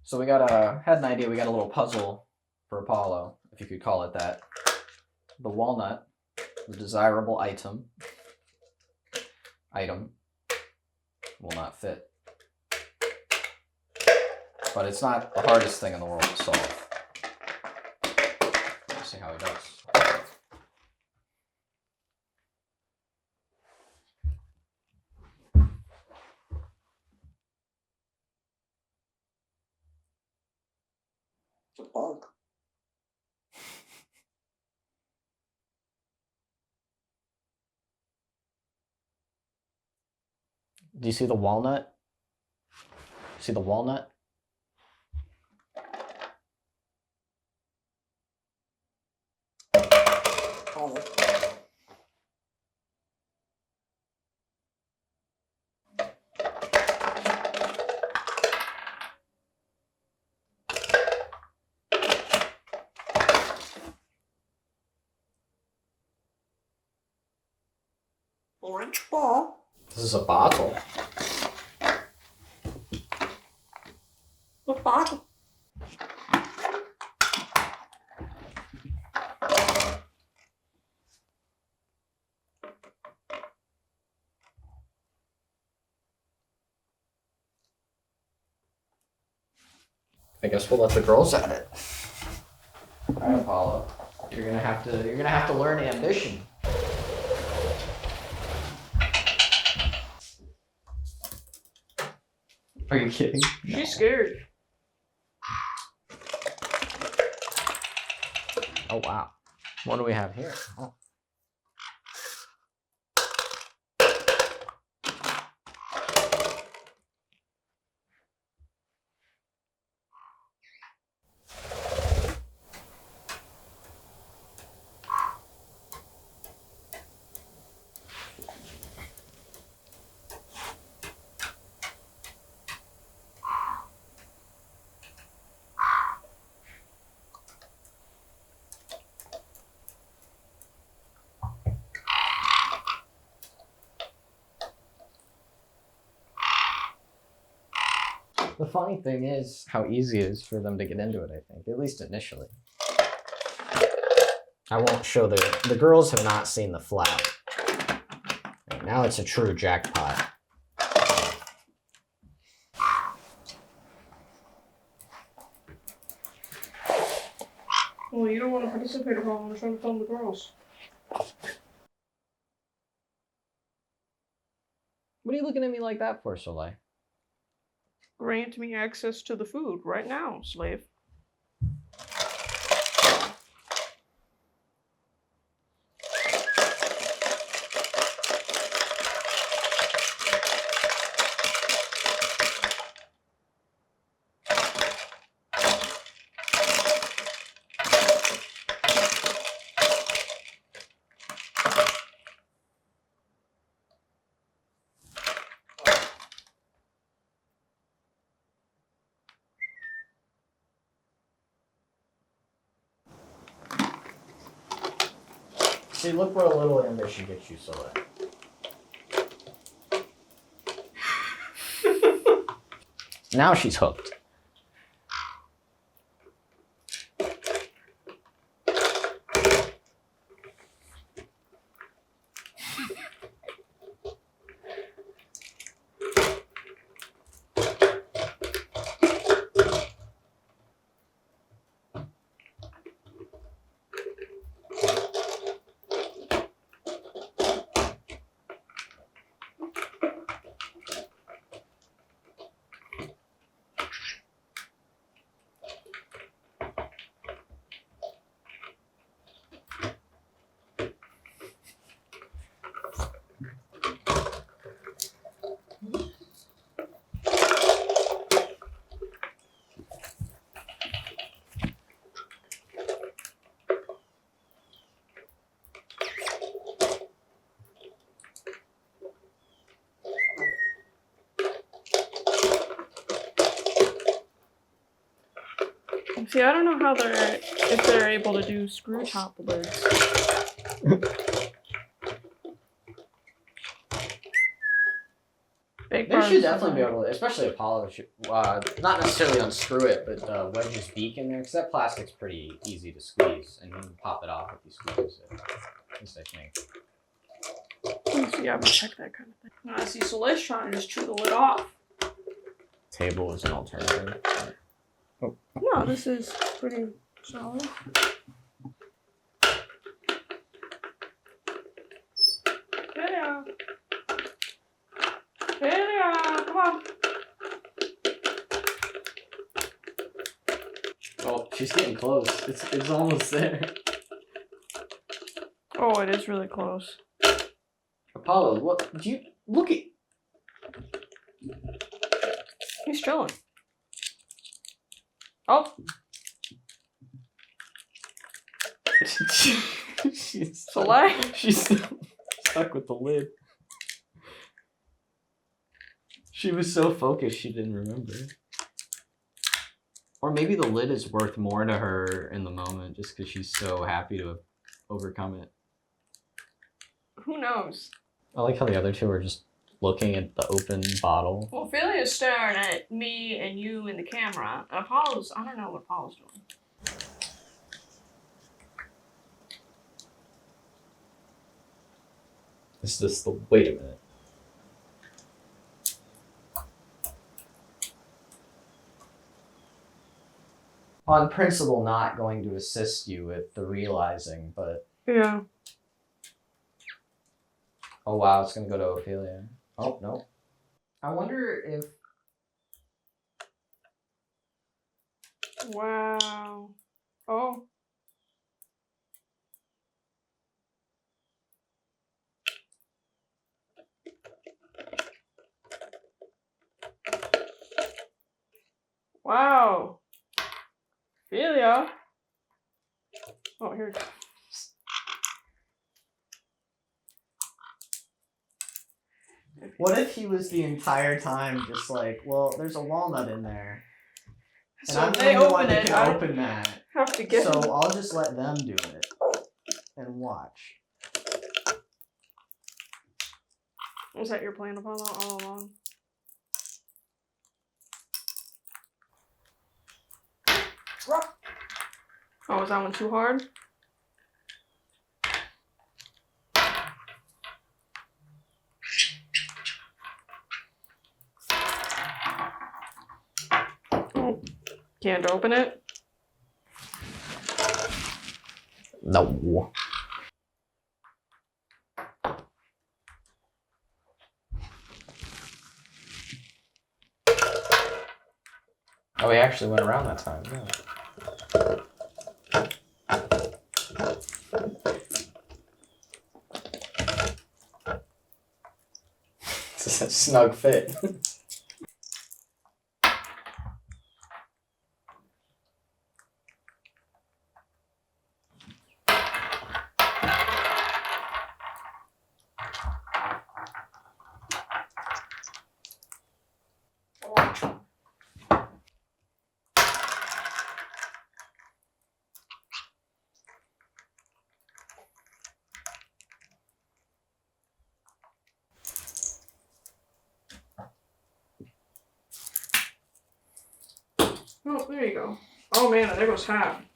So we had an idea. We got a little puzzle for Apollo, if you could call it that. The walnut, the desirable item, will not fit. But it's not the hardest thing in the world to solve. Let's see how he does. It's a bug. Do you see the walnut? See the walnut? Orange ball. This is a bottle. A bottle. I guess we'll let the girls at it. All right, Apollo. You're gonna have to learn ambition. Are you kidding? No. She's scared. Oh wow. What do we have here? Oh. The funny thing is how easy it is for them to get into it, I think, at least initially. I won't show the girls have not seen the flap. Right, now it's a true jackpot. Well, you don't want to participate at all. I'm trying to film the girls. What are you looking at me like that for, Soleil? Grant me access to the food right now, slave. See, look where a little ambition gets you, Soleil. Now she's hooked. See, I don't know how if they're able to do screw top lids. They Big should definitely be able to, especially Apollo should, not necessarily unscrew it, but wedge his beak in there, because that plastic's pretty easy to squeeze, and you can pop it off if you squeeze it. At least I think. Yeah, but check that kind of thing. I see Soleil's trying to just chew the lid off. Table is an alternative. Oh. No, this is pretty solid. Ophelia! Ophelia, come on! Oh, she's getting close. It's almost there. Oh, it is really close. Apollo, what? Do you look at? He's chilling. Oh, She's Soleil. She's stuck with the lid. She was so focused she didn't remember. Or maybe the lid is worth more to her in the moment just because she's so happy to have overcome it. Who knows? I like how the other two are just looking at the open bottle. Well, Ophelia's staring at me and you in the camera. Apollo's, I don't know what Apollo's doing. Is this the... Wait a minute. On principle, not going to assist you with the realizing, but... Yeah. Oh wow, it's gonna go to Ophelia. Oh, no. I wonder if... Wow. Oh. Wow. Ophelia. Oh, here it goes. What if he was the entire time just like, well, there's a walnut in there. And So I'm if the they only one open that it, can I open that. have to get So I'll just let them do it. And watch. Was that your plan, Apollo, all along? Oh, was that one too hard? Oh, can't open it? No. Oh, we actually went around that time. Yeah. It's a snug fit. Oh, there you go. Oh man, there goes half.